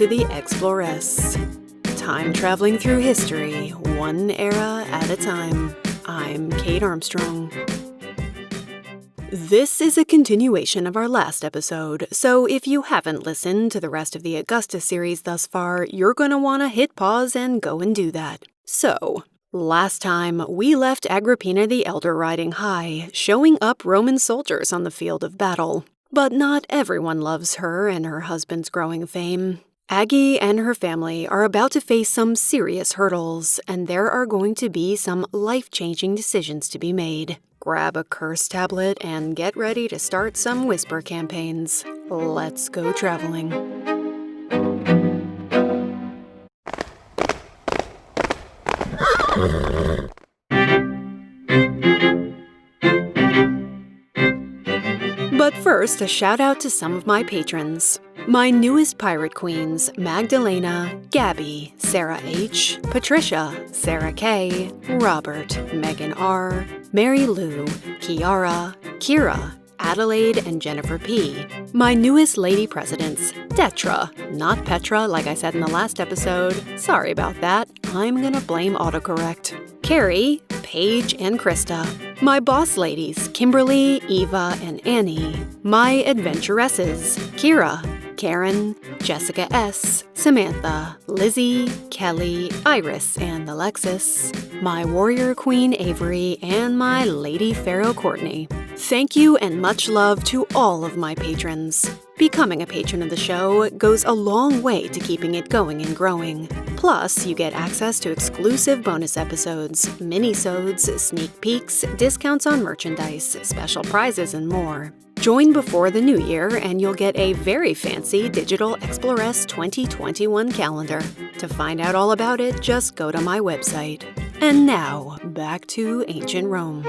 to the Exploress. Time traveling through history, one era at a time. I'm Kate Armstrong. This is a continuation of our last episode, so if you haven't listened to the rest of the Augusta series thus far, you're going to want to hit pause and go and do that. So, last time, we left Agrippina the Elder riding high, showing up Roman soldiers on the field of battle. But not everyone loves her and her husband's growing fame. Aggie and her family are about to face some serious hurdles, and there are going to be some life-changing decisions to be made. Grab a curse tablet and get ready to start some whisper campaigns. Let's go traveling. But first, a shout out to some of my patrons. My newest pirate queens, Magdalena, Gabby, Sarah H., Patricia, Sarah K., Robert, Megan R., Mary Lou, Kiara, Kira, Adelaide, and Jennifer P. My newest lady presidents, Detra, not Petra like I said in the last episode. Sorry about that. I'm gonna blame autocorrect. Carrie, Paige, and Krista. My boss ladies, Kimberly, Eva, and Annie. My adventuresses, Kira, Karen, Jessica S., Samantha, Lizzie, Kelly, Iris, and Alexis. My warrior queen, Avery, and my lady pharaoh, Courtney. Thank you and much love to all of my patrons. Becoming a patron of the show goes a long way to keeping it going and growing. Plus, you get access to exclusive bonus episodes, mini-sodes, sneak peeks, discounts on merchandise, special prizes, and more. Join before the new year and you'll get a very fancy digital Exploress 2021 calendar. To find out all about it, just go to my website. And now, back to ancient Rome.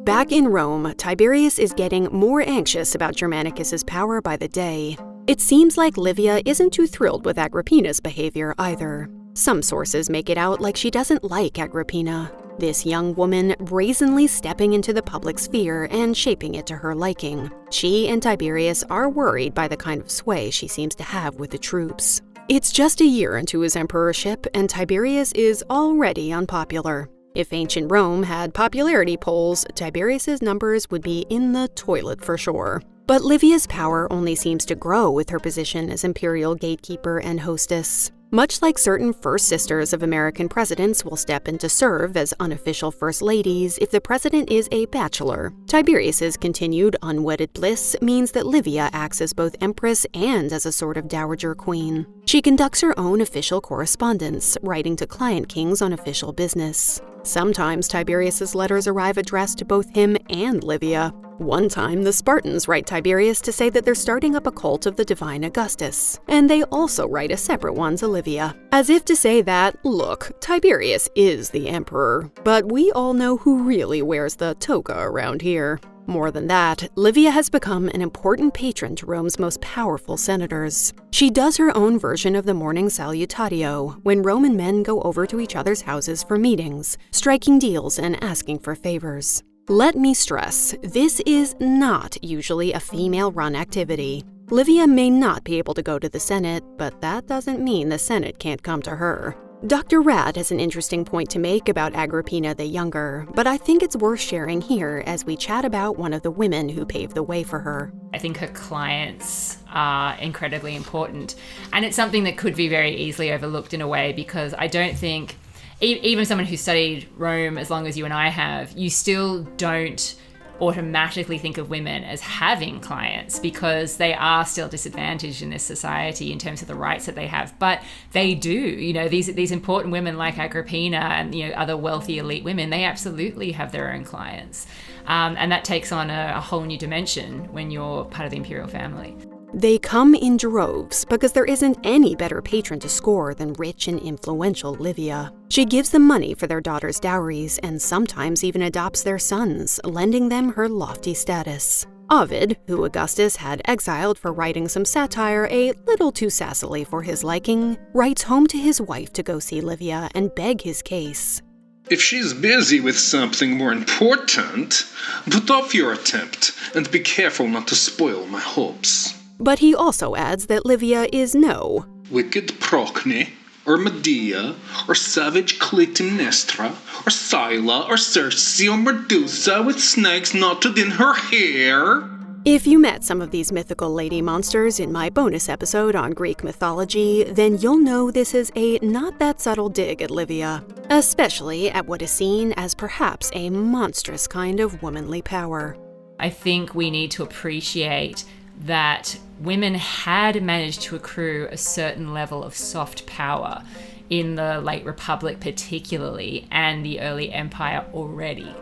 Back in Rome, Tiberius is getting more anxious about Germanicus's power by the day. It seems like Livia isn't too thrilled with Agrippina's behavior either. Some sources make it out like she doesn't like Agrippina, this young woman brazenly stepping into the public sphere and shaping it to her liking. She and Tiberius are worried by the kind of sway she seems to have with the troops. It's just a year into his emperorship, and Tiberius is already unpopular. If ancient Rome had popularity polls, Tiberius's numbers would be in the toilet for sure. But Livia's power only seems to grow with her position as imperial gatekeeper and hostess. Much like certain first sisters of American presidents will step in to serve as unofficial first ladies if the president is a bachelor, Tiberius's continued unwedded bliss means that Livia acts as both empress and as a sort of dowager queen. She conducts her own official correspondence, writing to client kings on official business. Sometimes Tiberius's letters arrive addressed to both him and Livia. One time, the Spartans write Tiberius to say that they're starting up a cult of the divine Augustus, and they also write a separate one to Livia, as if to say that, look, Tiberius is the emperor, but we all know who really wears the toga around here. More than that, Livia has become an important patron to Rome's most powerful senators. She does her own version of the morning salutatio, when Roman men go over to each other's houses for meetings, striking deals and asking for favors. Let me stress, this is not usually a female-run activity. Livia may not be able to go to the Senate, but that doesn't mean the Senate can't come to her. Dr. Rad has an interesting point to make about Agrippina the Younger, but I think it's worth sharing here as we chat about one of the women who paved the way for her. I think her clients are incredibly important, and it's something that could be very easily overlooked in a way, because I don't think, even someone who studied Rome as long as you and I have, you still don't automatically think of women as having clients, because they are still disadvantaged in this society in terms of the rights that they have. But they do, these important women like Agrippina and other wealthy elite women, they absolutely have their own clients. And that takes on a whole new dimension when you're part of the imperial family. They come in droves because there isn't any better patron to score than rich and influential Livia. She gives them money for their daughters' dowries and sometimes even adopts their sons, lending them her lofty status. Ovid, who Augustus had exiled for writing some satire a little too sassily for his liking, writes home to his wife to go see Livia and beg his case. If she's busy with something more important, put off your attempt and be careful not to spoil my hopes. But he also adds that Livia is no wicked Procne, or Medea, or savage Clytemnestra, or Scylla, or Circe, or Medusa with snakes knotted in her hair. If you met some of these mythical lady monsters in my bonus episode on Greek mythology, then you'll know this is a not that subtle dig at Livia, especially at what is seen as perhaps a monstrous kind of womanly power. I think we need to appreciate that women had managed to accrue a certain level of soft power in the late Republic particularly, and the early Empire already.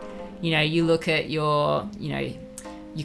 You look at your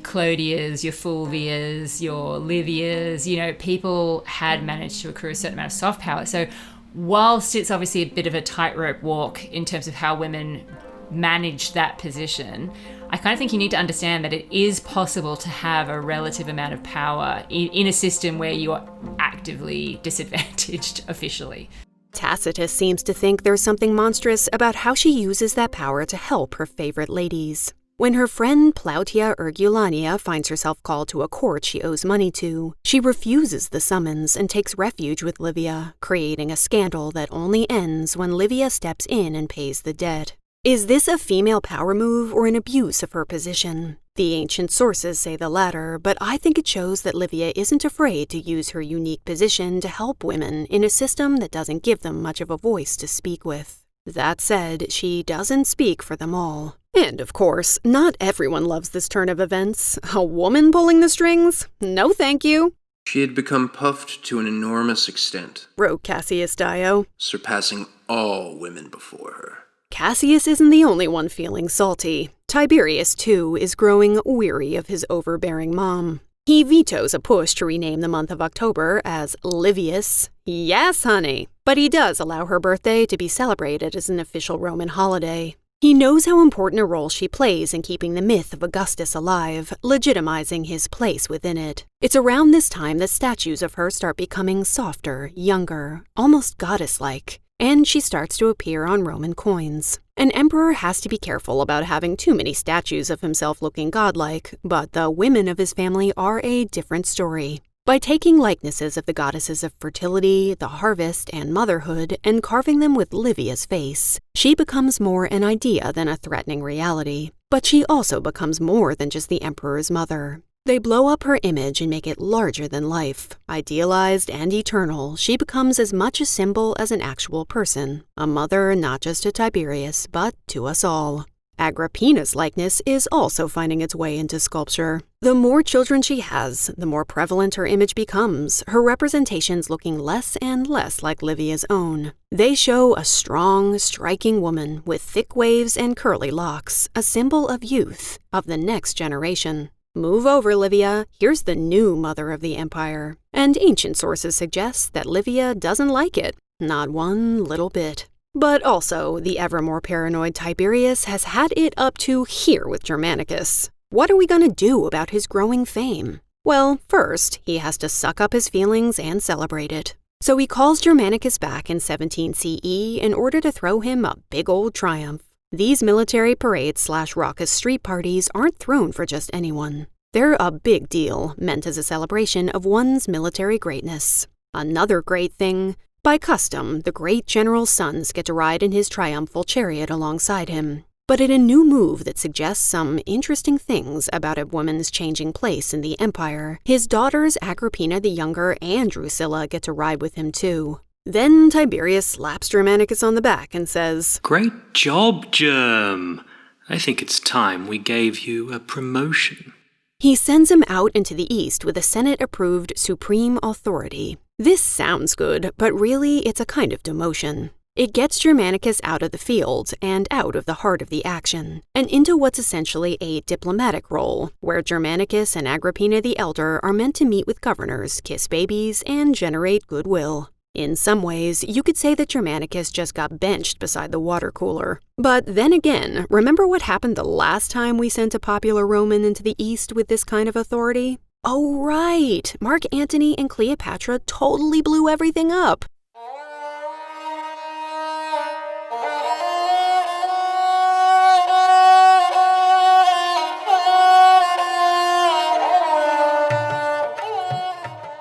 Clodias, your Fulvias, your Livias, people had managed to accrue a certain amount of soft power. So whilst it's obviously a bit of a tightrope walk in terms of how women manage that position, I kind of think you need to understand that it is possible to have a relative amount of power in a system where you are actively disadvantaged officially. Tacitus seems to think there's something monstrous about how she uses that power to help her favorite ladies. When her friend Plautia Urgulania finds herself called to a court she owes money to, she refuses the summons and takes refuge with Livia, creating a scandal that only ends when Livia steps in and pays the debt. Is this a female power move or an abuse of her position? The ancient sources say the latter, but I think it shows that Livia isn't afraid to use her unique position to help women in a system that doesn't give them much of a voice to speak with. That said, she doesn't speak for them all. And of course, not everyone loves this turn of events. A woman pulling the strings? No thank you. She had become puffed to an enormous extent, wrote Cassius Dio, surpassing all women before her. Cassius isn't the only one feeling salty. Tiberius, too, is growing weary of his overbearing mom. He vetoes a push to rename the month of October as Livius. Yes, honey. But he does allow her birthday to be celebrated as an official Roman holiday. He knows how important a role she plays in keeping the myth of Augustus alive, legitimizing his place within it. It's around this time that statues of her start becoming softer, younger, almost goddess-like, and she starts to appear on Roman coins. An emperor has to be careful about having too many statues of himself looking godlike, but the women of his family are a different story. By taking likenesses of the goddesses of fertility, the harvest, and motherhood, and carving them with Livia's face, she becomes more an idea than a threatening reality. But she also becomes more than just the emperor's mother. They blow up her image and make it larger than life. Idealized and eternal, she becomes as much a symbol as an actual person, a mother not just to Tiberius, but to us all. Agrippina's likeness is also finding its way into sculpture. The more children she has, the more prevalent her image becomes, her representations looking less and less like Livia's own. They show a strong, striking woman with thick waves and curly locks, a symbol of youth, of the next generation. Move over, Livia. Here's the new mother of the empire. And ancient sources suggest that Livia doesn't like it. Not one little bit. But also, the ever more paranoid Tiberius has had it up to here with Germanicus. What are we going to do about his growing fame? Well, first, he has to suck up his feelings and celebrate it. So he calls Germanicus back in 17 CE in order to throw him a big old triumph. These military parades/raucous street parties aren't thrown for just anyone. They're a big deal, meant as a celebration of one's military greatness. Another great thing, by custom, the great general's sons get to ride in his triumphal chariot alongside him. But in a new move that suggests some interesting things about a woman's changing place in the empire, his daughters Agrippina the Younger and Drusilla get to ride with him too. Then Tiberius slaps Germanicus on the back and says, "Great job, Germ. I think it's time we gave you a promotion." He sends him out into the east with a Senate-approved supreme authority. This sounds good, but really it's a kind of demotion. It gets Germanicus out of the field and out of the heart of the action, and into what's essentially a diplomatic role, where Germanicus and Agrippina the Elder are meant to meet with governors, kiss babies, and generate goodwill. In some ways, you could say that Germanicus just got benched beside the water cooler. But then again, remember what happened the last time we sent a popular Roman into the East with this kind of authority? Oh right, Mark Antony and Cleopatra totally blew everything up.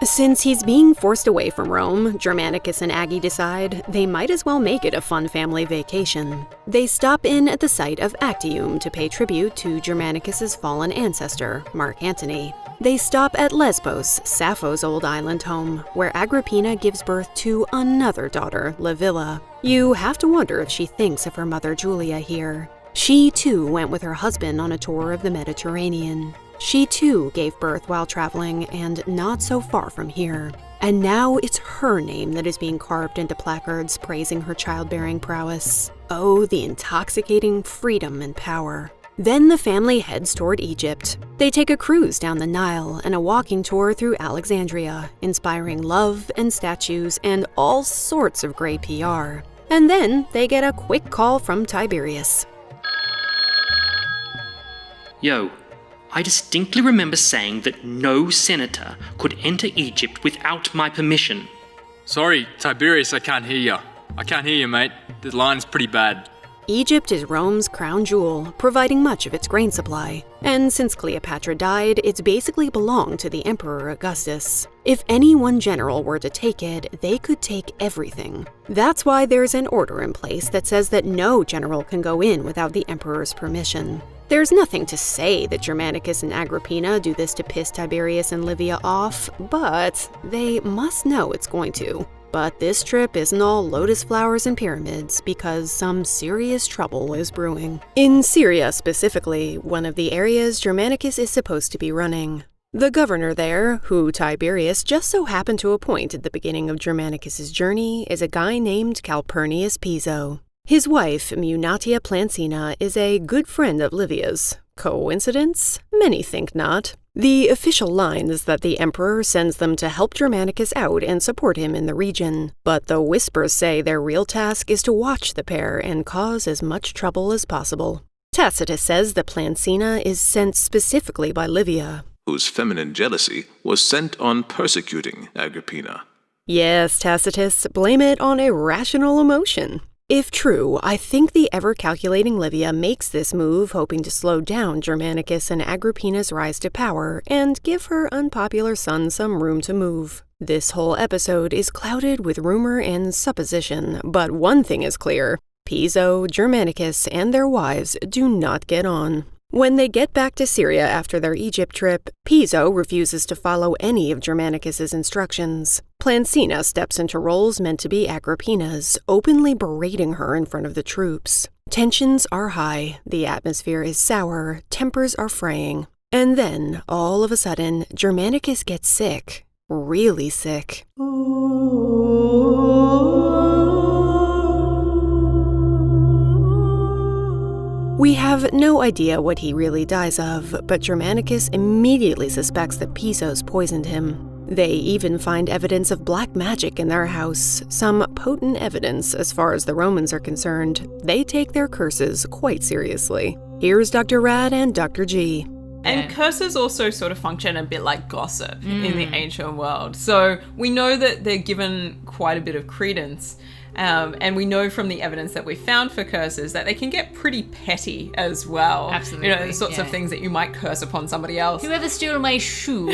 Since he's being forced away from Rome, Germanicus and Aggie decide they might as well make it a fun family vacation. They stop in at the site of Actium to pay tribute to Germanicus's fallen ancestor, Mark Antony. They stop at Lesbos, Sappho's old island home, where Agrippina gives birth to another daughter, Livia. You have to wonder if she thinks of her mother Julia here. She too went with her husband on a tour of the Mediterranean. She too gave birth while traveling, and not so far from here. And now it's her name that is being carved into placards praising her childbearing prowess. Oh, the intoxicating freedom and power. Then the family heads toward Egypt. They take a cruise down the Nile and a walking tour through Alexandria, inspiring love and statues and all sorts of great PR. And then they get a quick call from Tiberius. Yo, I distinctly remember saying that no senator could enter Egypt without my permission. Sorry, Tiberius, I can't hear you. I can't hear you, mate. The line's pretty bad. Egypt is Rome's crown jewel, providing much of its grain supply. And since Cleopatra died, it's basically belonged to the Emperor Augustus. If any one general were to take it, they could take everything. That's why there's an order in place that says that no general can go in without the emperor's permission. There's nothing to say that Germanicus and Agrippina do this to piss Tiberius and Livia off, but they must know it's going to. But this trip isn't all lotus flowers and pyramids because some serious trouble is brewing. In Syria specifically, one of the areas Germanicus is supposed to be running. The governor there, who Tiberius just so happened to appoint at the beginning of Germanicus's journey, is a guy named Calpurnius Piso. His wife, Munatia Plancina, is a good friend of Livia's. Coincidence? Many think not. The official line is that the emperor sends them to help Germanicus out and support him in the region, but the whispers say their real task is to watch the pair and cause as much trouble as possible. Tacitus says that Plancina is sent specifically by Livia, whose feminine jealousy was sent on persecuting Agrippina. Yes, Tacitus, blame it on irrational emotion. If true, I think the ever-calculating Livia makes this move hoping to slow down Germanicus and Agrippina's rise to power and give her unpopular son some room to move. This whole episode is clouded with rumor and supposition, but one thing is clear. Piso, Germanicus, and their wives do not get on. When they get back to Syria after their Egypt trip, Piso refuses to follow any of Germanicus's instructions. Plancina steps into roles meant to be Agrippina's, openly berating her in front of the troops. Tensions are high, the atmosphere is sour, tempers are fraying. And then, all of a sudden, Germanicus gets sick. Really sick. We have no idea what he really dies of, but Germanicus immediately suspects that Piso's poisoned him. They even find evidence of black magic in their house, some potent evidence as far as the Romans are concerned. They take their curses quite seriously. Here's Dr. Rad and Dr. G. And curses also sort of function a bit like gossip in the ancient world. So we know that they're given quite a bit of credence. And we know from the evidence that we found for curses that they can get pretty petty as well. Absolutely. You know, the sorts of things that you might curse upon somebody else. Whoever stole my shoe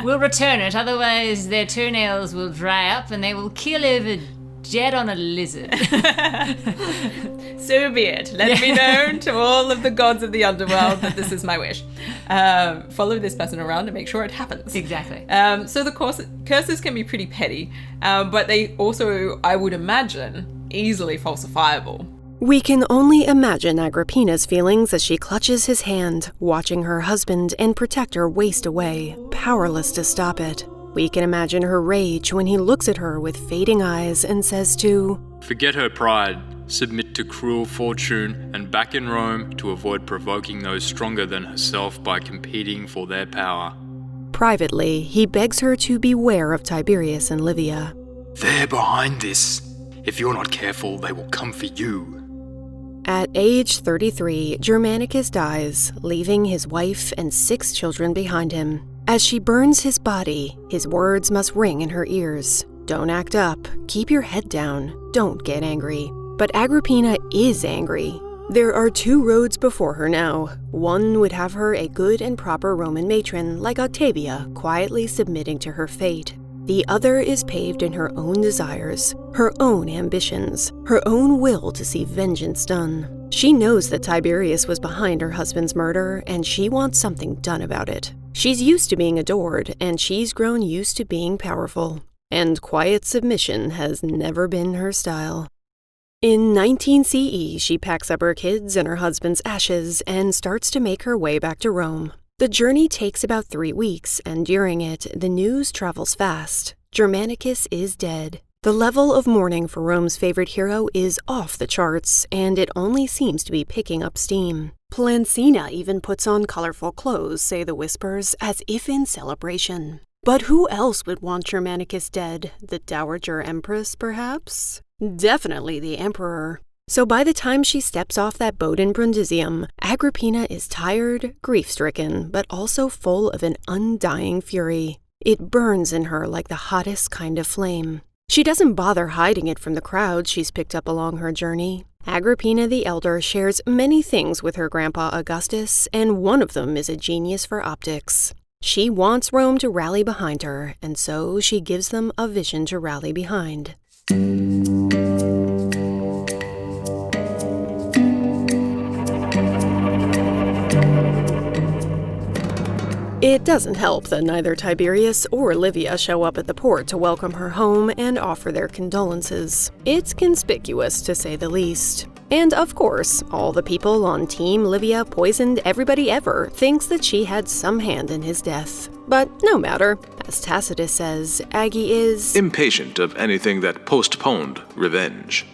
will return it, otherwise their toenails will dry up and they will keel over dead on a lizard. So be it. Let it be known to all of the gods of the underworld that this is my wish. Follow this person around and make sure it happens. Exactly. So the curses can be pretty petty, but they also, I would imagine, easily falsifiable. We can only imagine Agrippina's feelings as she clutches his hand, watching her husband and protector waste away, powerless to stop it. We can imagine her rage when he looks at her with fading eyes and says to, Forget her pride, submit to cruel fortune, and back in Rome to avoid provoking those stronger than herself by competing for their power. Privately, he begs her to beware of Tiberius and Livia. They're behind this. If you're not careful, they will come for you. At age 33, Germanicus dies, leaving his wife and 6 children behind him. As she burns his body, his words must ring in her ears. Don't act up, keep your head down, don't get angry. But Agrippina is angry. There are 2 roads before her now. One would have her a good and proper Roman matron like Octavia, quietly submitting to her fate. The other is paved in her own desires, her own ambitions, her own will to see vengeance done. She knows that Tiberius was behind her husband's murder, and she wants something done about it. She's used to being adored, and she's grown used to being powerful. And quiet submission has never been her style. In 19 CE, she packs up her kids and her husband's ashes and starts to make her way back to Rome. The journey takes about 3 weeks, and during it, the news travels fast. Germanicus is dead. The level of mourning for Rome's favorite hero is off the charts, and it only seems to be picking up steam. Plancina even puts on colorful clothes, say the whispers, as if in celebration. But who else would want Germanicus dead? The dowager empress, perhaps? Definitely the emperor. So by the time she steps off that boat in Brundisium, Agrippina is tired, grief-stricken, but also full of an undying fury. It burns in her like the hottest kind of flame. She doesn't bother hiding it from the crowd she's picked up along her journey. Agrippina the Elder shares many things with her grandpa Augustus, and one of them is a genius for optics. She wants Rome to rally behind her, and so she gives them a vision to rally behind. It doesn't help that neither Tiberius or Livia show up at the port to welcome her home and offer their condolences. It's conspicuous, to say the least. And of course, all the people on Team Livia poisoned everybody ever thinks that she had some hand in his death. But no matter. As Tacitus says, Aggie is impatient of anything that postponed revenge.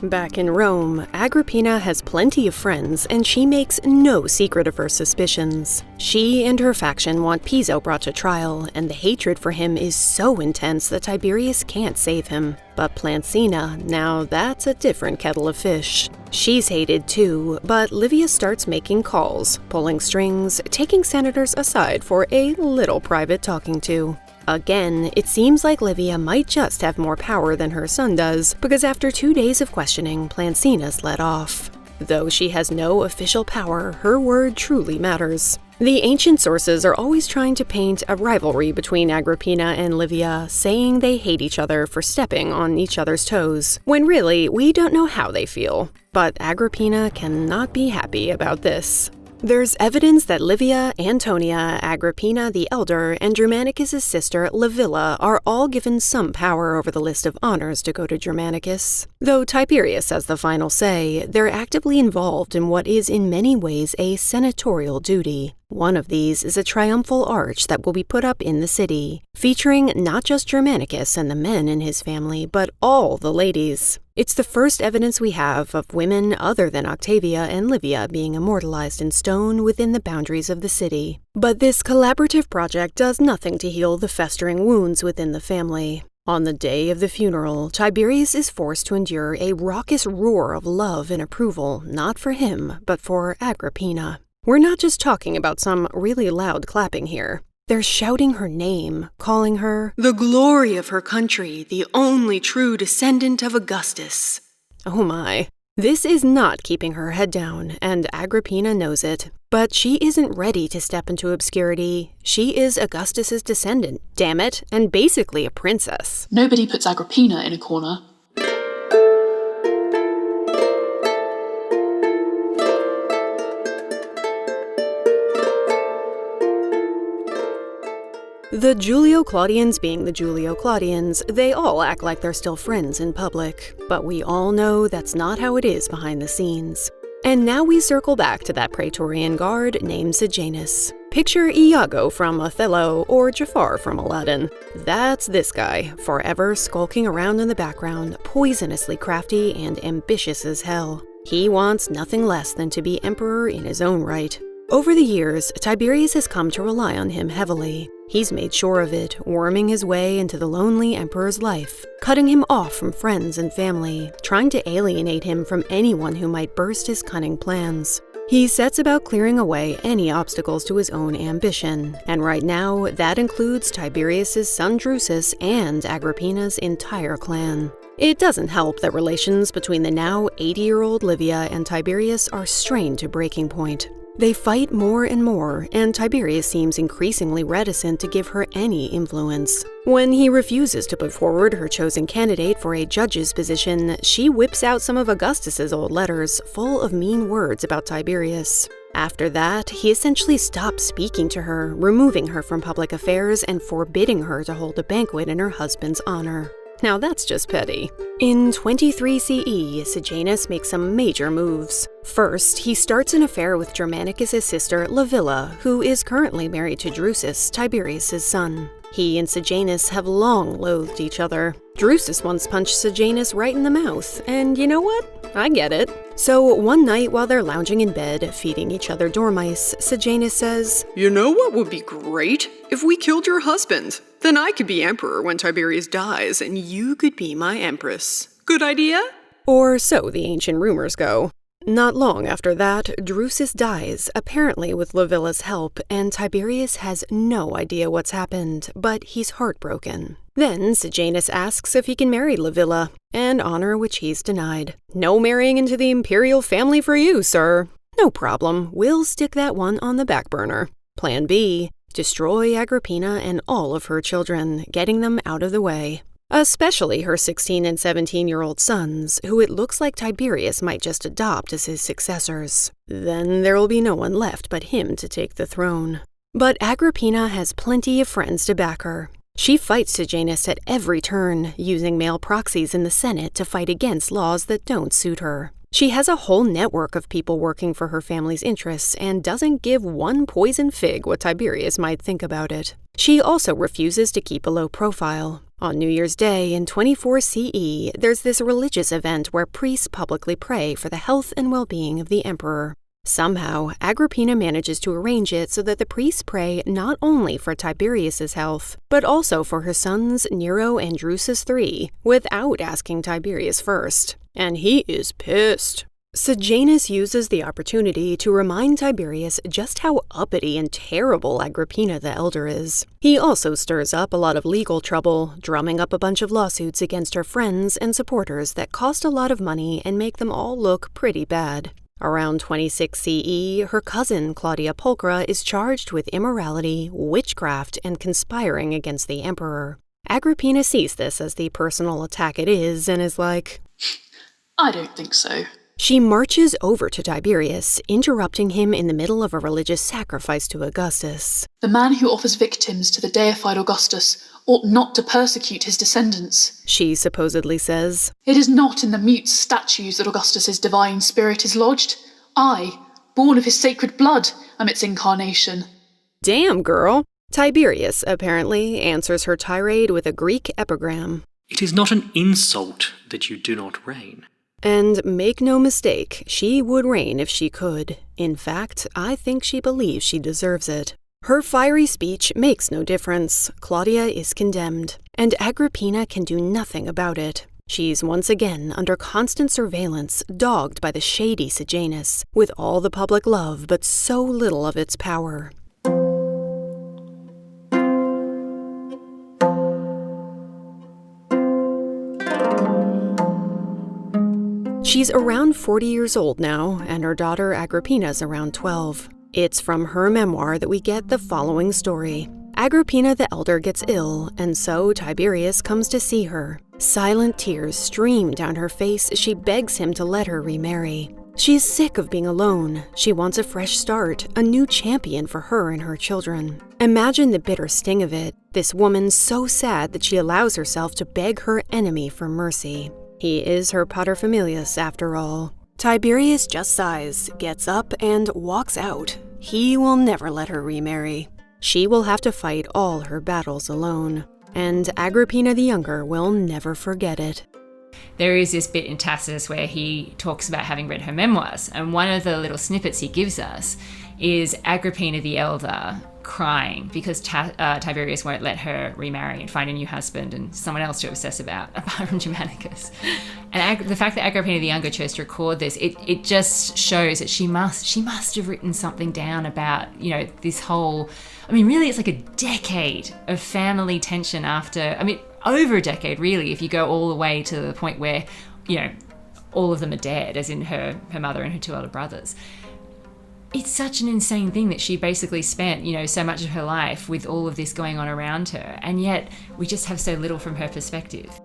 Back in Rome, Agrippina has plenty of friends, and she makes no secret of her suspicions. She and her faction want Piso brought to trial, and the hatred for him is so intense that Tiberius can't save him. But Plancina, now that's a different kettle of fish. She's hated too, but Livia starts making calls, pulling strings, taking senators aside for a little private talking to. Again, it seems like Livia might just have more power than her son does, because after 2 days of questioning, Plancina's let off. Though she has no official power, her word truly matters. The ancient sources are always trying to paint a rivalry between Agrippina and Livia, saying they hate each other for stepping on each other's toes, when really, we don't know how they feel. But Agrippina cannot be happy about this. There's evidence that Livia, Antonia, Agrippina the Elder, and Germanicus' sister Livilla are all given some power over the list of honors to go to Germanicus. Though Tiberius has the final say, they're actively involved in what is in many ways a senatorial duty. One of these is a triumphal arch that will be put up in the city, featuring not just Germanicus and the men in his family, but all the ladies. It's the first evidence we have of women other than Octavia and Livia being immortalized in stone within the boundaries of the city. But this collaborative project does nothing to heal the festering wounds within the family. On the day of the funeral, Tiberius is forced to endure a raucous roar of love and approval, not for him, but for Agrippina. We're not just talking about some really loud clapping here. They're shouting her name, calling her the glory of her country, the only true descendant of Augustus. Oh my. This is not keeping her head down, and Agrippina knows it. But she isn't ready to step into obscurity. She is Augustus's descendant, damn it, and basically a princess. Nobody puts Agrippina in a corner. The Julio-Claudians being the Julio-Claudians, they all act like they're still friends in public. But we all know that's not how it is behind the scenes. And now we circle back to that Praetorian guard named Sejanus. Picture Iago from Othello or Jafar from Aladdin. That's this guy, forever skulking around in the background, poisonously crafty and ambitious as hell. He wants nothing less than to be emperor in his own right. Over the years, Tiberius has come to rely on him heavily. He's made sure of it, worming his way into the lonely emperor's life, cutting him off from friends and family, trying to alienate him from anyone who might burst his cunning plans. He sets about clearing away any obstacles to his own ambition, and right now, that includes Tiberius's son Drusus and Agrippina's entire clan. It doesn't help that relations between the now 80-year-old Livia and Tiberius are strained to breaking point. They fight more and more, and Tiberius seems increasingly reticent to give her any influence. When he refuses to put forward her chosen candidate for a judge's position, she whips out some of Augustus's old letters full of mean words about Tiberius. After that, he essentially stops speaking to her, removing her from public affairs and forbidding her to hold a banquet in her husband's honor. Now that's just petty. In 23 CE, Sejanus makes some major moves. First, he starts an affair with Germanicus' sister Livia, who is currently married to Drusus, Tiberius' son. He and Sejanus have long loathed each other. Drusus once punched Sejanus right in the mouth, and you know what? I get it. So one night while they're lounging in bed, feeding each other dormice, Sejanus says, "You know what would be great? If we killed your husband. Then I could be emperor when Tiberius dies, and you could be my empress. Good idea?" Or so the ancient rumors go. Not long after that, Drusus dies, apparently with Livia's help, and Tiberius has no idea what's happened, but he's heartbroken. Then Sejanus asks if he can marry Livia, an honor which he's denied. "No marrying into the Imperial family for you, sir." "No problem, we'll stick that one on the back burner." Plan B, destroy Agrippina and all of her children, getting them out of the way. Especially her 16 and 17-year-old sons, who it looks like Tiberius might just adopt as his successors. Then there will be no one left but him to take the throne. But Agrippina has plenty of friends to back her. She fights Sejanus at every turn, using male proxies in the Senate to fight against laws that don't suit her. She has a whole network of people working for her family's interests and doesn't give one poison fig what Tiberius might think about it. She also refuses to keep a low profile. On New Year's Day in 24 CE, there's this religious event where priests publicly pray for the health and well-being of the emperor. Somehow, Agrippina manages to arrange it so that the priests pray not only for Tiberius's health, but also for her sons Nero and Drusus III, without asking Tiberius first. And he is pissed. Sejanus uses the opportunity to remind Tiberius just how uppity and terrible Agrippina the Elder is. He also stirs up a lot of legal trouble, drumming up a bunch of lawsuits against her friends and supporters that cost a lot of money and make them all look pretty bad. Around 26 CE, her cousin Claudia Pulchra is charged with immorality, witchcraft, and conspiring against the emperor. Agrippina sees this as the personal attack it is and is like, I don't think so. She marches over to Tiberius, interrupting him in the middle of a religious sacrifice to Augustus. The man who offers victims to the deified Augustus ought not to persecute his descendants, she supposedly says. It is not in the mute statues that Augustus's divine spirit is lodged. I, born of his sacred blood, am its incarnation. Damn, girl. Tiberius, apparently, answers her tirade with a Greek epigram. It is not an insult that you do not reign. And make no mistake, she would reign if she could. In fact, I think she believes she deserves it. Her fiery speech makes no difference. Claudia is condemned, and Agrippina can do nothing about it. She's once again under constant surveillance, dogged by the shady Sejanus, with all the public love but so little of its power. She's around 40 years old now, and her daughter Agrippina's around 12. It's from her memoir that we get the following story. Agrippina the Elder gets ill, and so Tiberius comes to see her. Silent tears stream down her face as she begs him to let her remarry. She is sick of being alone. She wants a fresh start, a new champion for her and her children. Imagine the bitter sting of it. This woman so sad that she allows herself to beg her enemy for mercy. He is her paterfamilias, after all. Tiberius just sighs, gets up, and walks out. He will never let her remarry. She will have to fight all her battles alone. And Agrippina the Younger will never forget it. There is this bit in Tacitus where he talks about having read her memoirs, and one of the little snippets he gives us is Agrippina the Elder crying because Tiberius won't let her remarry and find a new husband and someone else to obsess about, apart from Germanicus. And the fact that Agrippina the Younger chose to record this, it just shows that she must have written something down about, this whole, really it's like a decade of family tension after, over a decade really, if you go all the way to the point where, all of them are dead, as in her mother and her two older brothers. It's such an insane thing that she basically spent, so much of her life with all of this going on around her, and yet we just have so little from her perspective.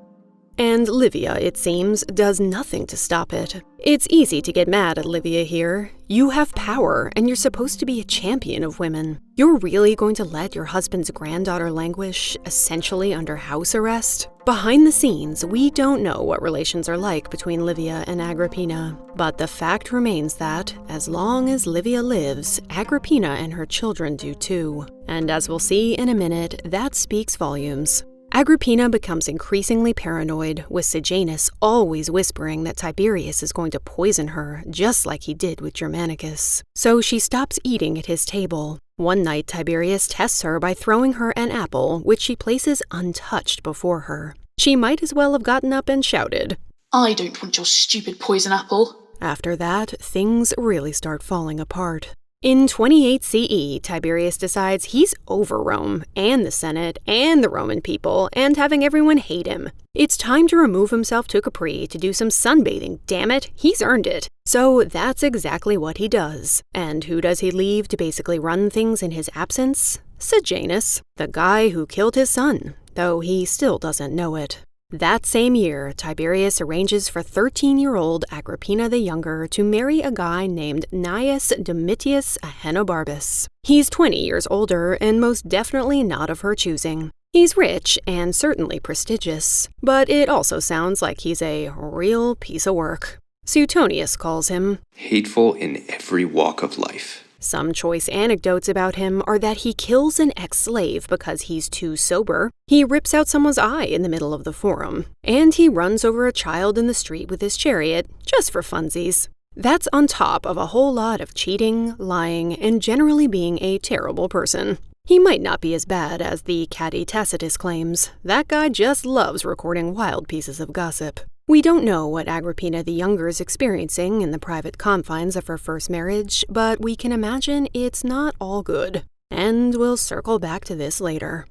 And Livia, it seems, does nothing to stop it. It's easy to get mad at Livia here. You have power, and you're supposed to be a champion of women. You're really going to let your husband's granddaughter languish, essentially under house arrest? Behind the scenes, we don't know what relations are like between Livia and Agrippina. But the fact remains that, as long as Livia lives, Agrippina and her children do too. And as we'll see in a minute, that speaks volumes. Agrippina becomes increasingly paranoid, with Sejanus always whispering that Tiberius is going to poison her, just like he did with Germanicus. So she stops eating at his table. One night, Tiberius tests her by throwing her an apple, which she places untouched before her. She might as well have gotten up and shouted, "I don't want your stupid poison apple." After that, things really start falling apart. In 28 CE, Tiberius decides he's over Rome, and the Senate, and the Roman people, and having everyone hate him. It's time to remove himself to Capri to do some sunbathing, damn it, he's earned it. So that's exactly what he does. And who does he leave to basically run things in his absence? Sejanus, the guy who killed his son, though he still doesn't know it. That same year, Tiberius arranges for 13-year-old Agrippina the Younger to marry a guy named Gnaeus Domitius Ahenobarbus. He's 20 years older and most definitely not of her choosing. He's rich and certainly prestigious, but it also sounds like he's a real piece of work. Suetonius calls him hateful in every walk of life. Some choice anecdotes about him are that he kills an ex-slave because he's too sober, he rips out someone's eye in the middle of the forum, and he runs over a child in the street with his chariot, just for funsies. That's on top of a whole lot of cheating, lying, and generally being a terrible person. He might not be as bad as the catty Tacitus claims. That guy just loves recording wild pieces of gossip. We don't know what Agrippina the Younger is experiencing in the private confines of her first marriage, but we can imagine it's not all good. And we'll circle back to this later.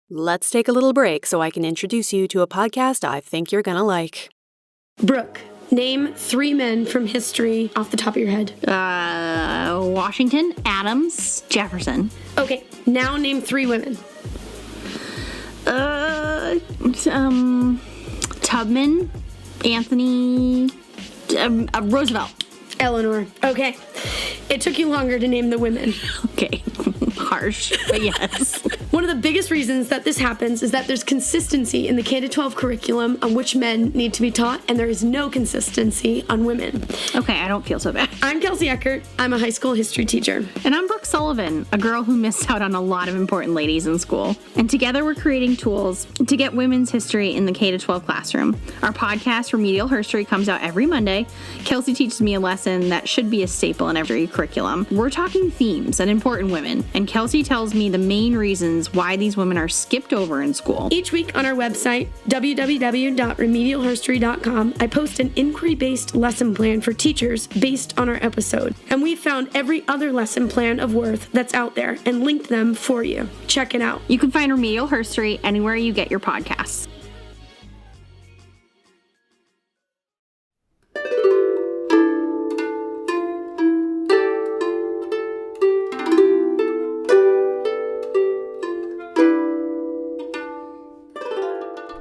Let's take a little break so I can introduce you to a podcast I think you're gonna like. Brooke, name 3 men from history off the top of your head. Washington, Adams, Jefferson. Okay, now name 3 women. Tubman, Anthony, Roosevelt. Eleanor. Okay. It took you longer to name the women. Okay. Harsh, but yes. One of the biggest reasons that this happens is that there's consistency in the K-12 curriculum on which men need to be taught, and there is no consistency on women. Okay, I don't feel so bad. I'm Kelsey Eckert. I'm a high school history teacher. And I'm Brooke Sullivan, a girl who missed out on a lot of important ladies in school. And together we're creating tools to get women's history in the K-12 classroom. Our podcast, Remedial Herstory, comes out every Monday. Kelsey teaches me a lesson that should be a staple in every curriculum. We're talking themes and important women, and Kelsey tells me the main reasons why these women are skipped over in school. Each week on our website, www.remedialherstory.com, I post an inquiry-based lesson plan for teachers based on our episode. And we've found every other lesson plan of worth that's out there and linked them for you. Check it out. You can find Remedial Herstory anywhere you get your podcasts.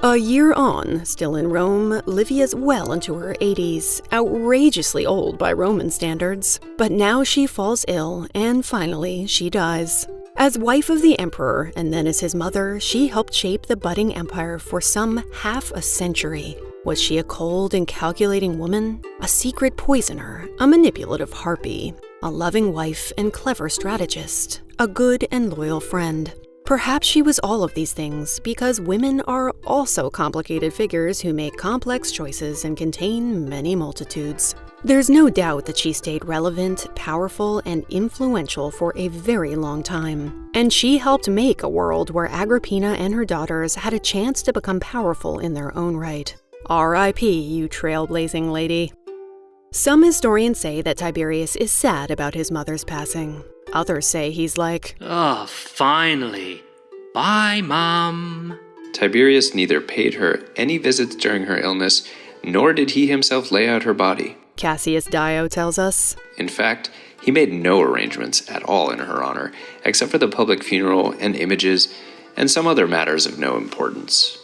A year on, still in Rome, Livia's well into her 80s, outrageously old by Roman standards. But now she falls ill, and finally she dies. As wife of the emperor, and then as his mother, she helped shape the budding empire for some half a century. Was she a cold and calculating woman? A secret poisoner? A manipulative harpy? A loving wife and clever strategist? A good and loyal friend? Perhaps she was all of these things, because women are also complicated figures who make complex choices and contain many multitudes. There's no doubt that she stayed relevant, powerful, and influential for a very long time. And she helped make a world where Agrippina and her daughters had a chance to become powerful in their own right. R.I.P., you trailblazing lady. Some historians say that Tiberius is sad about his mother's passing. Others say he's like, "Oh, finally. Bye, Mom." Tiberius neither paid her any visits during her illness, nor did he himself lay out her body. Cassius Dio tells us. In fact, he made no arrangements at all in her honor, except for the public funeral and images, and some other matters of no importance.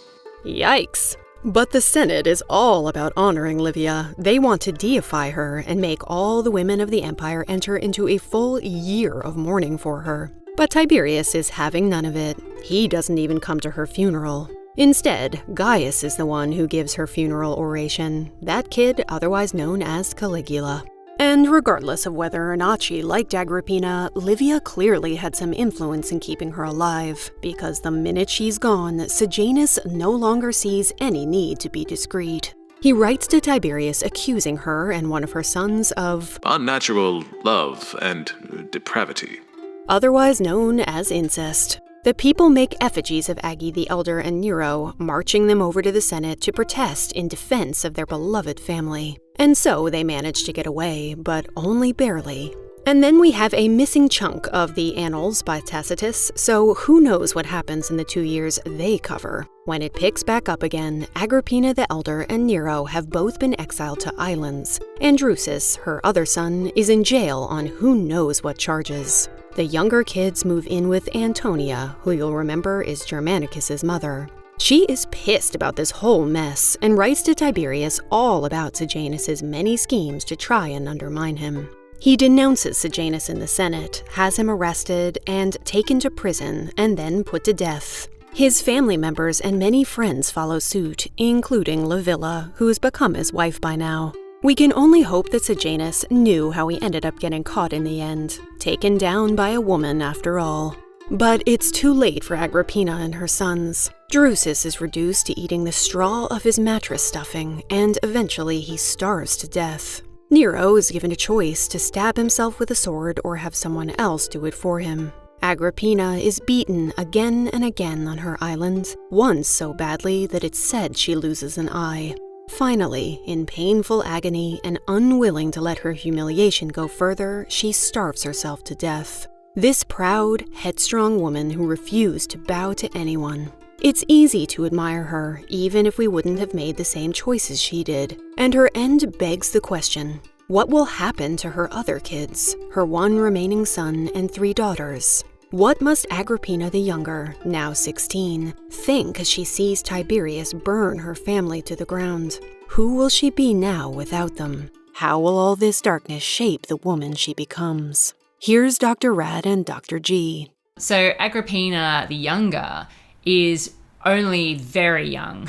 Yikes. But the Senate is all about honoring Livia. They want to deify her and make all the women of the empire enter into a full year of mourning for her. But Tiberius is having none of it. He doesn't even come to her funeral. Instead, Gaius is the one who gives her funeral oration, that kid otherwise known as Caligula. And regardless of whether or not she liked Agrippina, Livia clearly had some influence in keeping her alive, because the minute she's gone, Sejanus no longer sees any need to be discreet. He writes to Tiberius accusing her and one of her sons of unnatural love and depravity, otherwise known as incest. The people make effigies of Aggie the Elder and Nero, marching them over to the Senate to protest in defense of their beloved family. And so they manage to get away, but only barely. And then we have a missing chunk of the Annals by Tacitus, so who knows what happens in the 2 years they cover. When it picks back up again, Agrippina the Elder and Nero have both been exiled to islands, and Drusus, her other son, is in jail on who knows what charges. The younger kids move in with Antonia, who you'll remember is Germanicus' mother. She is pissed about this whole mess and writes to Tiberius all about Sejanus' many schemes to try and undermine him. He denounces Sejanus in the Senate, has him arrested and taken to prison and then put to death. His family members and many friends follow suit, including Livia, who's become his wife by now. We can only hope that Sejanus knew how he ended up getting caught in the end, taken down by a woman after all. But it's too late for Agrippina and her sons. Drusus is reduced to eating the straw of his mattress stuffing, and eventually he starves to death. Nero is given a choice to stab himself with a sword or have someone else do it for him. Agrippina is beaten again and again on her island, once so badly that it's said she loses an eye. Finally, in painful agony and unwilling to let her humiliation go further, she starves herself to death. This proud, headstrong woman who refused to bow to anyone. It's easy to admire her, even if we wouldn't have made the same choices she did. And her end begs the question, what will happen to her other kids, her one remaining son and 3 daughters? What must Agrippina the Younger, now 16, think as she sees Tiberius burn her family to the ground? Who will she be now without them? How will all this darkness shape the woman she becomes? Here's Dr. Rad and Dr. G. So Agrippina the Younger is only very young,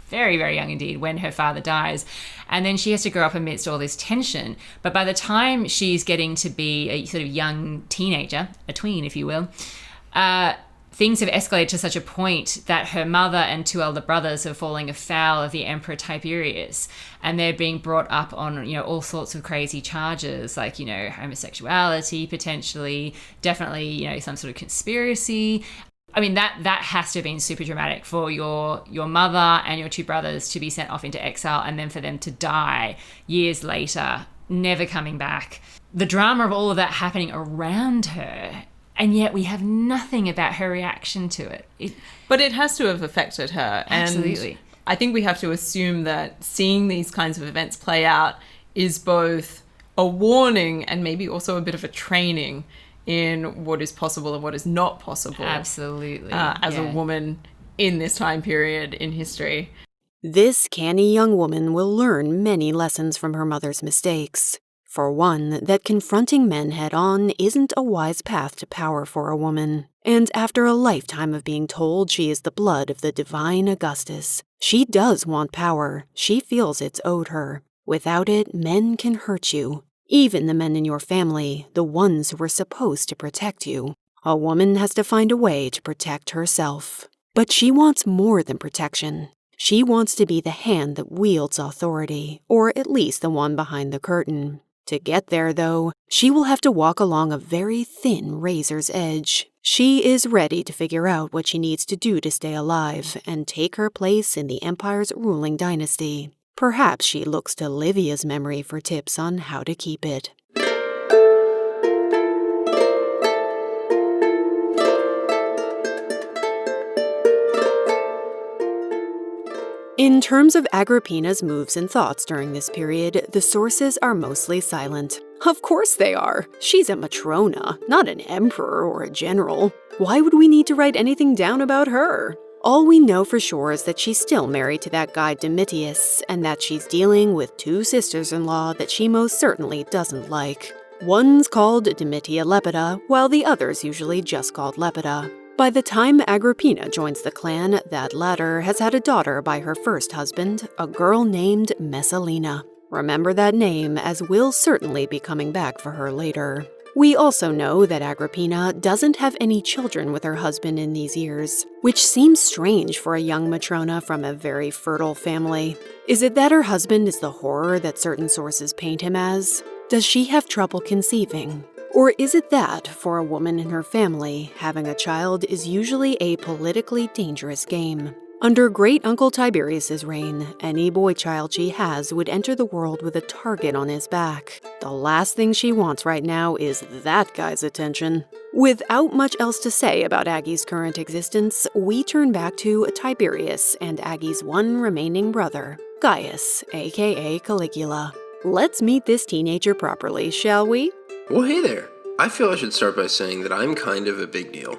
very, very young indeed, when her father dies. And then she has to grow up amidst all this tension. But by the time she's getting to be a sort of young teenager, a tween, if you will, things have escalated to such a point that her mother and 2 elder brothers are falling afoul of the Emperor Tiberius. And they're being brought up on, all sorts of crazy charges, like, homosexuality, potentially, definitely, some sort of conspiracy. I mean, that has to have been super dramatic for your mother and your 2 brothers to be sent off into exile and then for them to die years later, never coming back. The drama of all of that happening around her, and yet we have nothing about her reaction to it. But it has to have affected her. Absolutely. And I think we have to assume that seeing these kinds of events play out is both a warning and maybe also a bit of a training in what is possible and what is not possible. Absolutely. As a woman in this time period in history. This canny young woman will learn many lessons from her mother's mistakes. For one, that confronting men head-on isn't a wise path to power for a woman. And after a lifetime of being told she is the blood of the divine Augustus, she does want power. She feels it's owed her. Without it, men can hurt you. Even the men in your family, the ones who were supposed to protect you. A woman has to find a way to protect herself. But she wants more than protection. She wants to be the hand that wields authority, or at least the one behind the curtain. To get there, though, she will have to walk along a very thin razor's edge. She is ready to figure out what she needs to do to stay alive and take her place in the empire's ruling dynasty. Perhaps she looks to Livia's memory for tips on how to keep it. In terms of Agrippina's moves and thoughts during this period, the sources are mostly silent. Of course they are. She's a Matrona, not an emperor or a general. Why would we need to write anything down about her? All we know for sure is that she's still married to that guy Domitius, and that she's dealing with two sisters-in-law that she most certainly doesn't like. One's called Domitia Lepida, while the other's usually just called Lepida. By the time Agrippina joins the clan, that latter has had a daughter by her first husband, a girl named Messalina. Remember that name, as we'll certainly be coming back for her later. We also know that Agrippina doesn't have any children with her husband in these years, which seems strange for a young Matrona from a very fertile family. Is it that her husband is the horror that certain sources paint him as? Does she have trouble conceiving? Or is it that, for a woman in her family, having a child is usually a politically dangerous game? Under Great Uncle Tiberius's reign, any boy child she has would enter the world with a target on his back. The last thing she wants right now is that guy's attention. Without much else to say about Aggie's current existence, we turn back to Tiberius and Aggie's one remaining brother, Gaius, aka Caligula. Let's meet this teenager properly, shall we? Well, hey there. I feel I should start by saying that I'm kind of a big deal.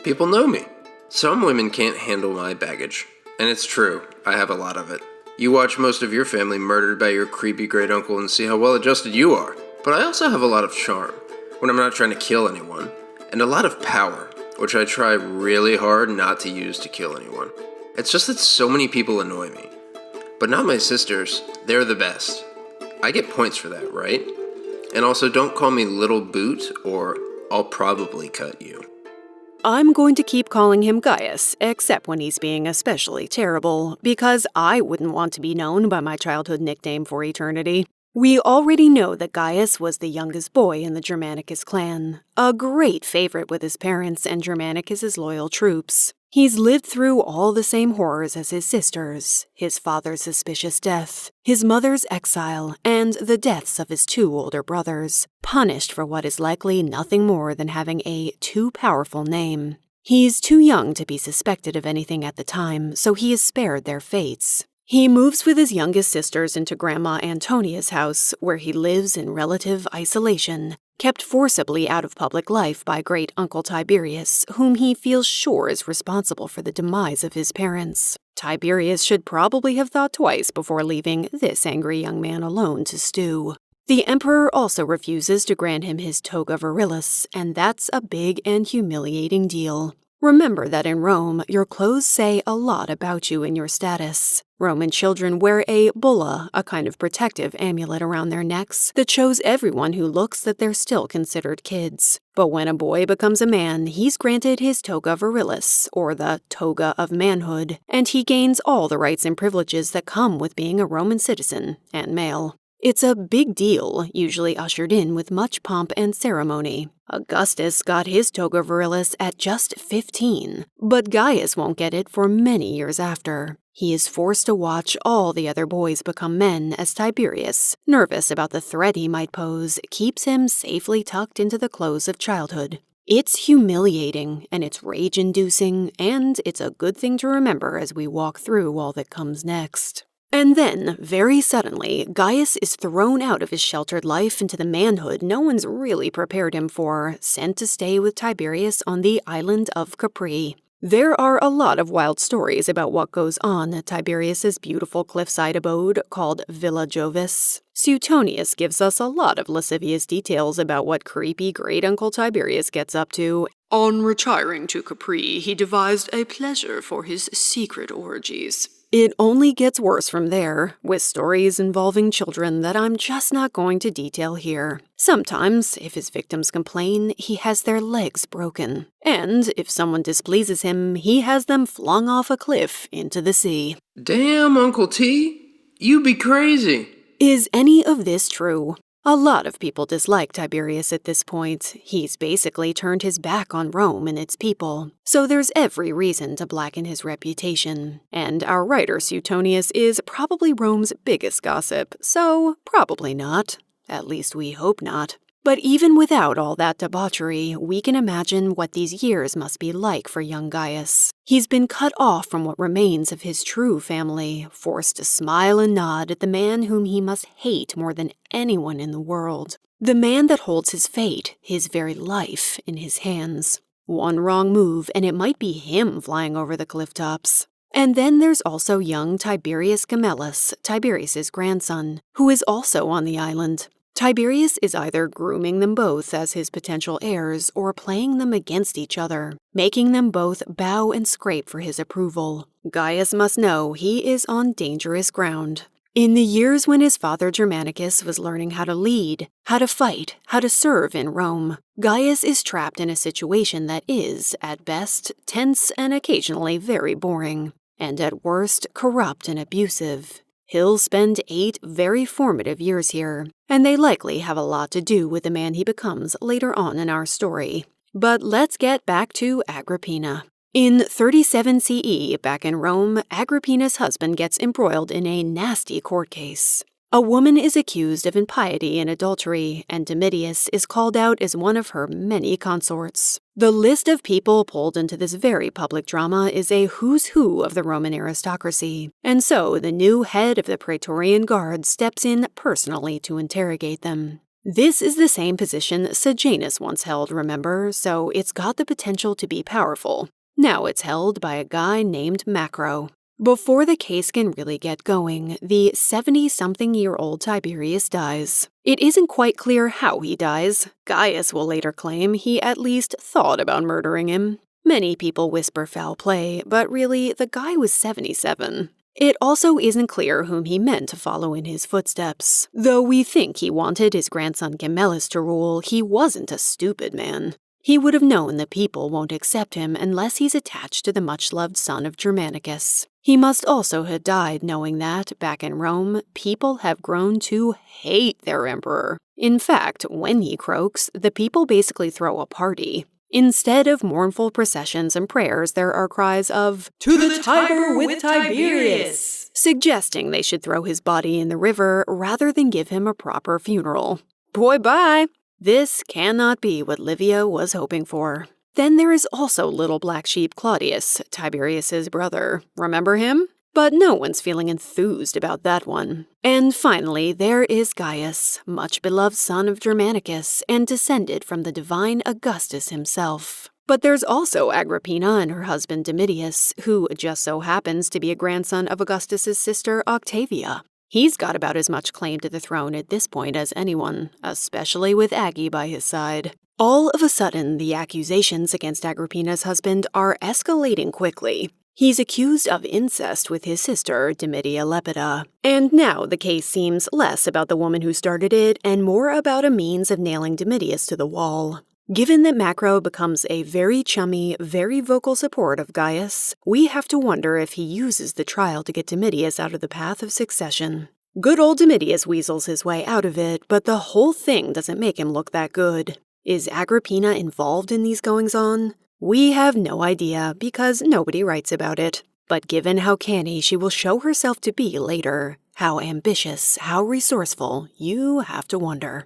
People know me. Some women can't handle my baggage. And it's true, I have a lot of it. You watch most of your family murdered by your creepy great uncle and see how well adjusted you are. But I also have a lot of charm, when I'm not trying to kill anyone, and a lot of power, which I try really hard not to use to kill anyone. It's just that so many people annoy me. But not my sisters, they're the best. I get points for that, right? And also, don't call me Little Boot, or I'll probably cut you. I'm going to keep calling him Gaius, except when he's being especially terrible, because I wouldn't want to be known by my childhood nickname for eternity. We already know that Gaius was the youngest boy in the Germanicus clan, a great favorite with his parents and Germanicus's loyal troops. He's lived through all the same horrors as his sisters, his father's suspicious death, his mother's exile, and the deaths of his two older brothers, punished for what is likely nothing more than having a too powerful name. He's too young to be suspected of anything at the time, so he is spared their fates. He moves with his youngest sisters into Grandma Antonia's house, where he lives in relative isolation, kept forcibly out of public life by Great Uncle Tiberius, whom he feels sure is responsible for the demise of his parents. Tiberius should probably have thought twice before leaving this angry young man alone to stew. The emperor also refuses to grant him his toga virilis, and that's a big and humiliating deal. Remember that in Rome, your clothes say a lot about you and your status. Roman children wear a bulla, a kind of protective amulet around their necks that shows everyone who looks that they're still considered kids. But when a boy becomes a man, he's granted his toga virilis, or the toga of manhood, and he gains all the rights and privileges that come with being a Roman citizen and male. It's a big deal, usually ushered in with much pomp and ceremony. Augustus got his toga virilis at just 15, but Gaius won't get it for many years after. He is forced to watch all the other boys become men as Tiberius, nervous about the threat he might pose, keeps him safely tucked into the clothes of childhood. It's humiliating, and it's rage-inducing, and it's a good thing to remember as we walk through all that comes next. And then, very suddenly, Gaius is thrown out of his sheltered life into the manhood no one's really prepared him for, sent to stay with Tiberius on the island of Capri. There are a lot of wild stories about what goes on at Tiberius's beautiful cliffside abode called Villa Jovis. Suetonius gives us a lot of lascivious details about what creepy great-uncle Tiberius gets up to. On retiring to Capri, he devised a pleasure for his secret orgies. It only gets worse from there, with stories involving children that I'm just not going to detail here. Sometimes, if his victims complain, he has their legs broken. And if someone displeases him, he has them flung off a cliff into the sea. Damn, Uncle T, you be crazy. Is any of this true? A lot of people dislike Tiberius at this point. He's basically turned his back on Rome and its people. So there's every reason to blacken his reputation. And our writer Suetonius is probably Rome's biggest gossip, so probably not. At least we hope not. But even without all that debauchery, we can imagine what these years must be like for young Gaius. He's been cut off from what remains of his true family, forced to smile and nod at the man whom he must hate more than anyone in the world. The man that holds his fate, his very life, in his hands. One wrong move, and it might be him flying over the cliff tops. And then there's also young Tiberius Gemellus, Tiberius's grandson, who is also on the island. Tiberius is either grooming them both as his potential heirs or playing them against each other, making them both bow and scrape for his approval. Gaius must know he is on dangerous ground. In the years when his father Germanicus was learning how to lead, how to fight, how to serve in Rome, Gaius is trapped in a situation that is, at best, tense and occasionally very boring, and at worst, corrupt and abusive. He'll spend 8 very formative years here, and they likely have a lot to do with the man he becomes later on in our story. But let's get back to Agrippina. In 37 CE, back in Rome, Agrippina's husband gets embroiled in a nasty court case. A woman is accused of impiety and adultery, and Tiberius is called out as one of her many consorts. The list of people pulled into this very public drama is a who's who of the Roman aristocracy, and so the new head of the Praetorian Guard steps in personally to interrogate them. This is the same position Sejanus once held, remember, so it's got the potential to be powerful. Now it's held by a guy named Macro. Before the case can really get going, the 70-something-year-old Tiberius dies. It isn't quite clear how he dies. Gaius will later claim he at least thought about murdering him. Many people whisper foul play, but really, the guy was 77. It also isn't clear whom he meant to follow in his footsteps. Though we think he wanted his grandson Gemellus to rule, he wasn't a stupid man. He would have known the people won't accept him unless he's attached to the much-loved son of Germanicus. He must also have died knowing that, back in Rome, people have grown to hate their emperor. In fact, when he croaks, the people basically throw a party. Instead of mournful processions and prayers, there are cries of, "To the Tiber with Tiberius!" suggesting they should throw his body in the river rather than give him a proper funeral. Boy, bye! This cannot be what Livia was hoping for. Then there is also little black sheep Claudius, Tiberius's brother. Remember him? But no one's feeling enthused about that one. And finally, there is Gaius, much beloved son of Germanicus and descended from the divine Augustus himself. But there's also Agrippina and her husband Domitius, who just so happens to be a grandson of Augustus's sister Octavia. He's got about as much claim to the throne at this point as anyone, especially with Aggie by his side. All of a sudden, the accusations against Agrippina's husband are escalating quickly. He's accused of incest with his sister, Domitia Lepida. And now the case seems less about the woman who started it and more about a means of nailing Domitius to the wall. Given that Macro becomes a very chummy, very vocal support of Gaius, we have to wonder if he uses the trial to get Domitius out of the path of succession. Good old Domitius weasels his way out of it, but the whole thing doesn't make him look that good. Is Agrippina involved in these goings-on? We have no idea because nobody writes about it. But given how canny she will show herself to be later, how ambitious, how resourceful, you have to wonder.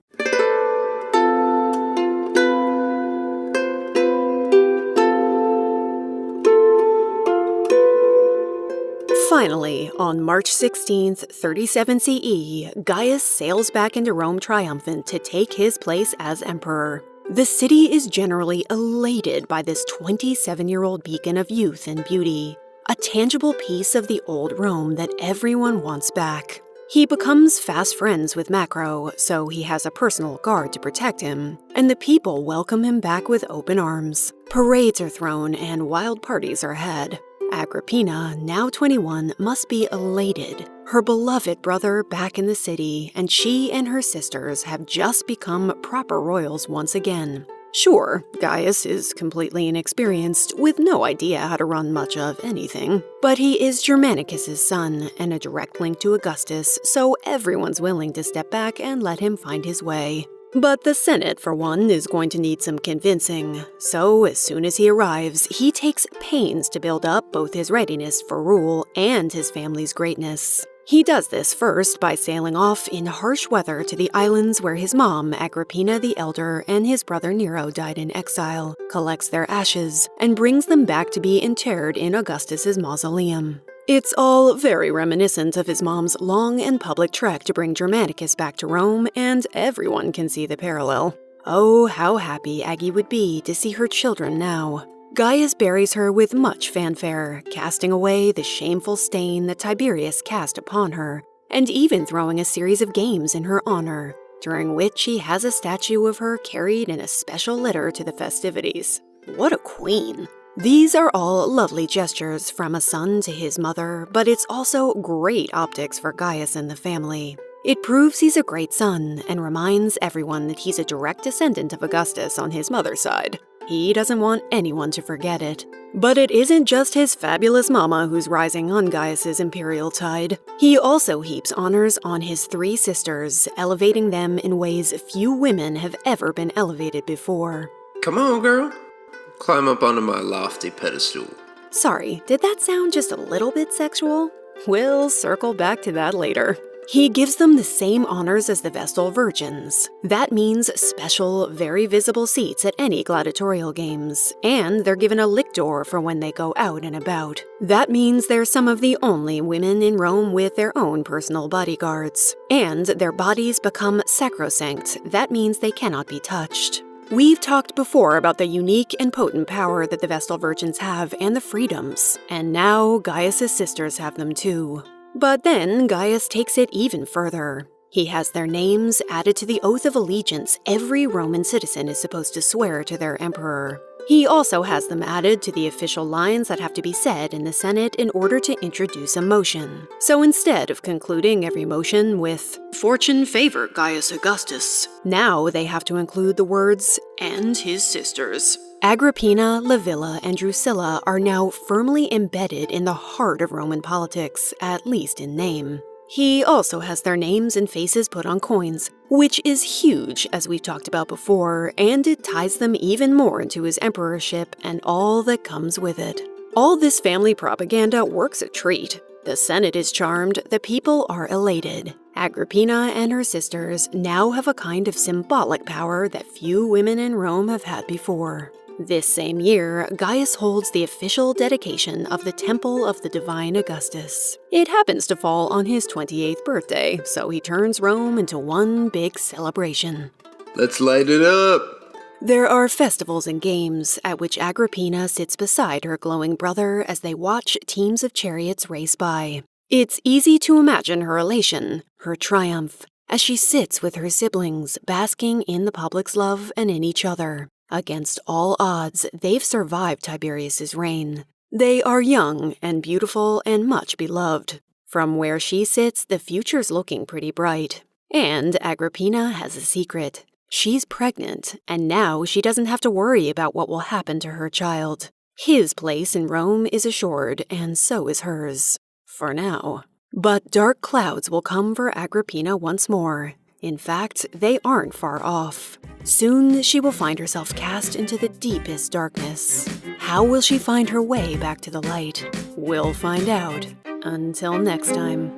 Finally, on March 16th, 37 CE, Gaius sails back into Rome triumphant to take his place as emperor. The city is generally elated by this 27-year-old beacon of youth and beauty, a tangible piece of the old Rome that everyone wants back. He becomes fast friends with Macro, so he has a personal guard to protect him, and the people welcome him back with open arms. Parades are thrown and wild parties are had. Agrippina, now 21, must be elated. Her beloved brother back in the city, and she and her sisters have just become proper royals once again. Sure, Gaius is completely inexperienced, with no idea how to run much of anything, but he is Germanicus' son and a direct link to Augustus, so everyone's willing to step back and let him find his way. But the Senate, for one, is going to need some convincing, so as soon as he arrives, he takes pains to build up both his readiness for rule and his family's greatness. He does this first by sailing off in harsh weather to the islands where his mom, Agrippina the Elder, and his brother Nero died in exile, collects their ashes, and brings them back to be interred in Augustus's mausoleum. It's all very reminiscent of his mom's long and public trek to bring Germanicus back to Rome, and everyone can see the parallel. Oh, how happy Aggie would be to see her children now. Gaius buries her with much fanfare, casting away the shameful stain that Tiberius cast upon her, and even throwing a series of games in her honor, during which he has a statue of her carried in a special litter to the festivities. What a queen! These are all lovely gestures from a son to his mother, but it's also great optics for Gaius and the family. It proves he's a great son and reminds everyone that he's a direct descendant of Augustus on his mother's side. He doesn't want anyone to forget it. But it isn't just his fabulous mama who's rising on Gaius's imperial tide. He also heaps honors on his 3 sisters, elevating them in ways few women have ever been elevated before. Come on, girl. Climb up onto my lofty pedestal. Sorry, did that sound just a little bit sexual? We'll circle back to that later. He gives them the same honors as the Vestal Virgins. That means special, very visible seats at any gladiatorial games, and they're given a lictor for when they go out and about. That means they're some of the only women in Rome with their own personal bodyguards. And their bodies become sacrosanct. That means they cannot be touched. We've talked before about the unique and potent power that the Vestal Virgins have and the freedoms, and now Gaius' sisters have them too. But then Gaius takes it even further. He has their names added to the oath of allegiance every Roman citizen is supposed to swear to their emperor. He also has them added to the official lines that have to be said in the Senate in order to introduce a motion. So instead of concluding every motion with, "Fortune favor Gaius Augustus," now they have to include the words, "and his sisters." Agrippina, Livia, and Drusilla are now firmly embedded in the heart of Roman politics, at least in name. He also has their names and faces put on coins, which is huge, as we've talked about before, and it ties them even more into his emperorship and all that comes with it. All this family propaganda works a treat. The Senate is charmed, the people are elated. Agrippina and her sisters now have a kind of symbolic power that few women in Rome have had before. This same year, Gaius holds the official dedication of the Temple of the Divine Augustus. It happens to fall on his 28th birthday, so he turns Rome into one big celebration. Let's light it up! There are festivals and games at which Agrippina sits beside her glowing brother as they watch teams of chariots race by. It's easy to imagine her elation, her triumph, as she sits with her siblings, basking in the public's love and in each other. Against all odds, they've survived Tiberius's reign. They are young and beautiful and much beloved. From where she sits, the future's looking pretty bright. And Agrippina has a secret. She's pregnant, and now she doesn't have to worry about what will happen to her child. His place in Rome is assured, and so is hers. For now. But dark clouds will come for Agrippina once more. In fact, they aren't far off. Soon she will find herself cast into the deepest darkness. How will she find her way back to the light? We'll find out. Until next time.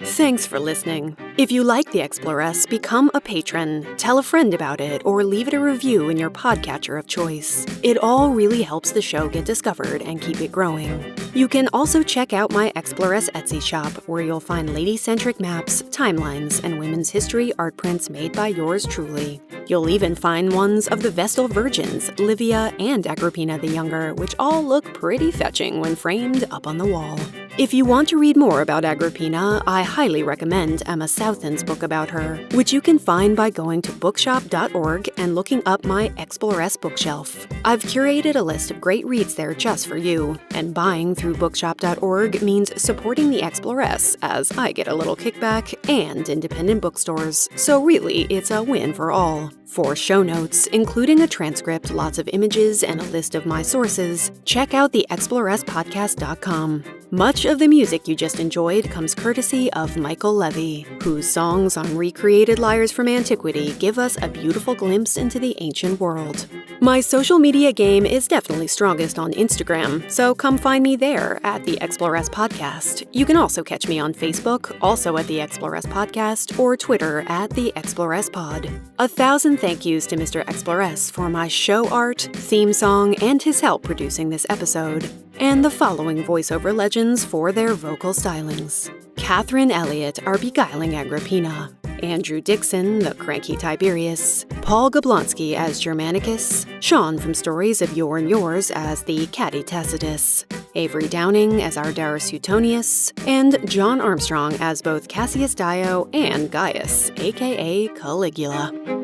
Thanks for listening. If you like The Exploress, become a patron, tell a friend about it, or leave it a review in your podcatcher of choice. It all really helps the show get discovered and keep it growing. You can also check out my Exploress Etsy shop, where you'll find lady-centric maps, timelines, and women's history art prints made by yours truly. You'll even find ones of the Vestal Virgins, Livia, and Agrippina the Younger, which all look pretty fetching when framed up on the wall. If you want to read more about Agrippina, I highly recommend Emma Southan's book about her, which you can find by going to bookshop.org and looking up my Exploress bookshelf. I've curated a list of great reads there just for you, and buying through bookshop.org means supporting the Exploress, as I get a little kickback, and independent bookstores, so really it's a win for all. For show notes, including a transcript, lots of images, and a list of my sources, check out the exploresspodcast.com. Much of the music you just enjoyed comes courtesy of Michael Levy, whose songs on recreated lyres from antiquity give us a beautiful glimpse into the ancient world. My social media game is definitely strongest on Instagram, so come find me there at the Exploress Podcast. You can also catch me on Facebook, also at the Exploress Podcast, or Twitter at the Exploress Pod. 1,000 thank yous to Mr. Exploress for my show art, theme song, and his help producing this episode, and the following voiceover legends for their vocal stylings. Catherine Elliott, our beguiling Agrippina. Andrew Dixon, the cranky Tiberius. Paul Gablonsky as Germanicus. Sean from Stories of Your and Yours as the catty Tacitus. Avery Downing as our Darus Suetonius. And John Armstrong as both Cassius Dio and Gaius, aka Caligula.